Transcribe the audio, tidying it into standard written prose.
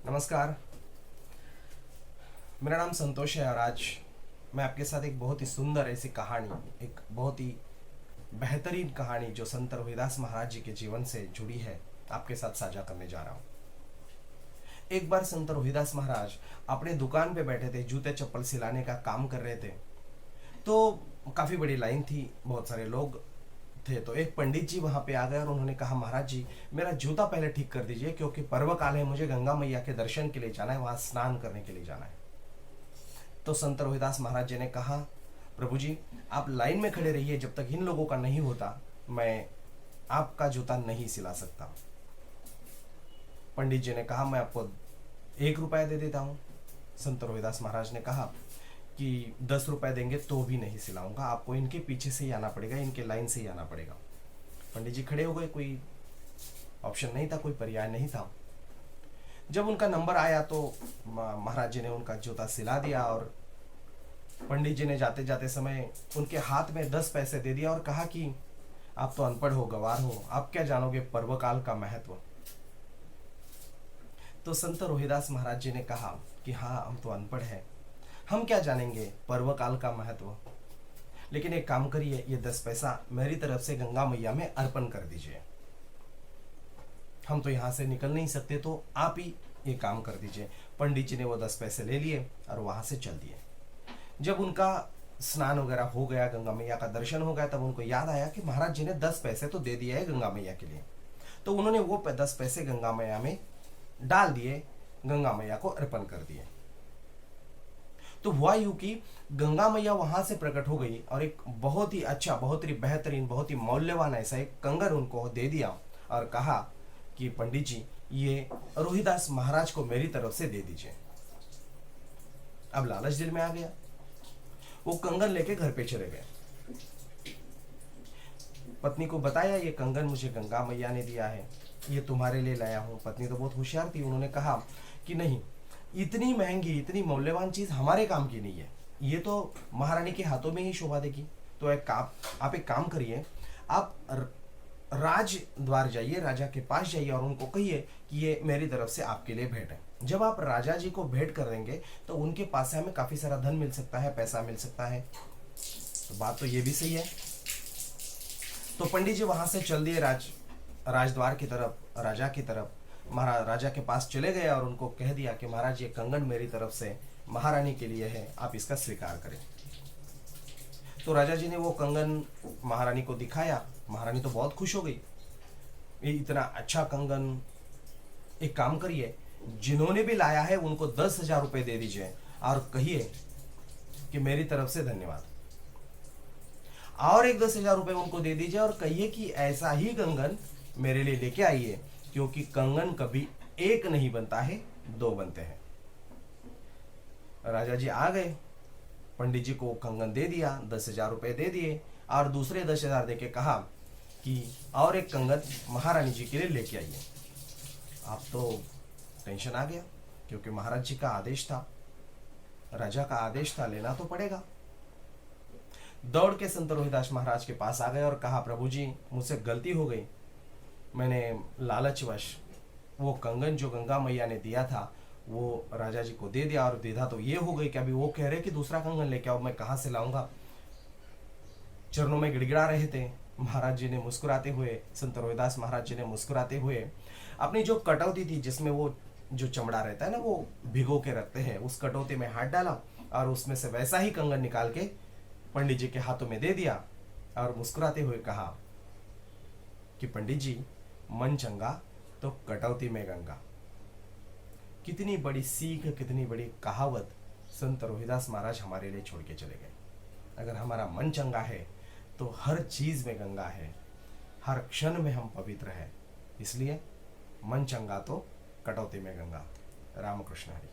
नमस्कार। मेरा नाम संतोष है और आज मैं आपके साथ एक बहुत ही सुंदर ऐसी कहानी, एक बहुत ही बेहतरीन कहानी जो संत रविदास महाराज जी के जीवन से जुड़ी है, आपके साथ साझा करने जा रहा हूँ। एक बार संत रविदास महाराज अपने दुकान पे बैठे थे, जूते चप्पल सिलाने का काम कर रहे थे। तो काफ़ी बड़ी लाइन थी, बहुत सारे लोग थे। तो एक पंडित जी वहां पे आ गए और उन्होंने कहा, महाराज जी मेरा जूता पहले ठीक कर दीजिए, क्योंकि पर्व काल है, मुझे गंगा मैया के दर्शन के लिए जाना है, वहां स्नान करने के लिए जाना है। तो संत रोहिदास महाराज जी ने कहा, प्रभु जी आप लाइन में खड़े रहिए, जब तक इन लोगों का नहीं होता मैं आपका जूता नहीं सिला सकता। पंडित जी ने कहा, मैं आपको 1 रुपया दे देता हूँ। संत रोहिदास महाराज ने कहा कि 10 रुपए देंगे तो भी नहीं सिलाऊंगा, आपको इनके पीछे से ही आना पड़ेगा, इनके लाइन से ही आना पड़ेगा। पंडित जी खड़े हो गए, कोई ऑप्शन नहीं था, कोई पर्याय नहीं था। जब उनका नंबर आया तो महाराज जी ने उनका जूता सिला दिया और पंडित जी ने जाते जाते समय उनके हाथ में 10 पैसे दे दिया और कहा कि आप तो अनपढ़ हो, गवार हो, आप क्या जानोगे पर्वकाल का महत्व। तो संत रोहिदास महाराज जी ने कहा कि हाँ, हम तो अनपढ़ हैं, हम क्या जानेंगे पर्वकाल का महत्व, लेकिन एक काम करिए, ये 10 पैसा मेरी तरफ से गंगा मैया में अर्पण कर दीजिए। हम तो यहाँ से निकल नहीं सकते, तो आप ही ये काम कर दीजिए। पंडित जी ने वो 10 पैसे ले लिए और वहां से चल दिए। जब उनका स्नान वगैरह हो गया, गंगा मैया का दर्शन हो गया, तब उनको याद आया कि महाराज जी ने 10 पैसे तो दे दिए है गंगा मैया के लिए। तो उन्होंने वो 10 पैसे गंगा मैया में डाल दिए, गंगा मैया को अर्पण कर दिए। तो हुआ यूं कि गंगा मैया वहां से प्रकट हो गई और एक बहुत ही अच्छा, बहुत ही बेहतरीन, बहुत ही मौल्यवान ऐसा एक कंगन उनको दे दिया और कहा कि पंडित जी ये रोहिदास महाराज को मेरी तरफ से दे दीजिए। अब लालच दिल में आ गया, वो कंगन लेके घर पे चले गए। पत्नी को बताया, ये कंगन मुझे गंगा मैया ने दिया है, ये तुम्हारे लिए लाया हूं। पत्नी तो बहुत होशियार थी, उन्होंने कहा कि नहीं, इतनी महंगी, इतनी मौल्यवान चीज हमारे काम की नहीं है, ये तो महारानी के हाथों में ही शोभा देगी। तो आप एक काम करिए, आप राज द्वार जाइए, राजा के पास जाइए और उनको कहिए कि ये मेरी तरफ से आपके लिए भेंट है। जब आप राजा जी को भेंट कर देंगे तो उनके पास से हमें काफी सारा धन मिल सकता है, पैसा मिल सकता है। तो बात तो ये भी सही है। तो पंडित जी वहां से चल दिए राजद्वार की तरफ, राजा की तरफ। महाराज राजा के पास चले गए और उनको कह दिया कि महाराज ये कंगन मेरी तरफ से महारानी के लिए है, आप इसका स्वीकार करें। तो राजा जी ने वो कंगन महारानी को दिखाया। महारानी तो बहुत खुश हो गई, ये इतना अच्छा कंगन। एक काम करिए, जिन्होंने भी लाया है उनको 10,000 रुपए दे दीजिए और कहिए कि मेरी तरफ से धन्यवाद। और एक 10,000 रुपए उनको दे दीजिए और कहिए कि ऐसा ही कंगन मेरे लिए लेके आइए, क्योंकि कंगन कभी एक नहीं बनता है, 2 बनते हैं। राजा जी आ गए, पंडित जी को कंगन दे दिया, 10,000 रुपए दे दिए और दूसरे 10,000 दे के कहा कि और एक कंगन महारानी जी के लिए लेके आइए। आप तो टेंशन आ गया, क्योंकि महाराज जी का आदेश था, राजा का आदेश था, लेना तो पड़ेगा। दौड़ के संत रोहिदास महाराज के पास आ गए और कहा, प्रभु जी मुझसे गलती हो गई, मैंने लालचवश वो कंगन जो गंगा मैया ने दिया था वो राजा जी को दे दिया, और द्विधा तो ये हो गई कि अभी वो कह रहे कि दूसरा कंगन लेके आओ, मैं कहाँ से लाऊंगा। चरणों में गिड़गिड़ा रहे थे। महाराज जी ने मुस्कुराते हुए, संत रोहिदास महाराज जी ने मुस्कुराते हुए अपनी जो कटौती थी, जिसमें वो जो चमड़ा रहता है ना, वो भिगो के रखते हैं, उस कटौती में हाथ डाला और उसमें से वैसा ही कंगन निकाल के पंडित जी के हाथों में दे दिया और मुस्कुराते हुए कहा कि पंडित जी मन चंगा तो कटौती में गंगा। कितनी बड़ी सीख, कितनी बड़ी कहावत संत रोहिदास महाराज हमारे लिए छोड़ के चले गए। अगर हमारा मन चंगा है तो हर चीज में गंगा है, हर क्षण में हम पवित्र हैं। इसलिए मन चंगा तो कटौती में गंगा। रामकृष्ण हरि।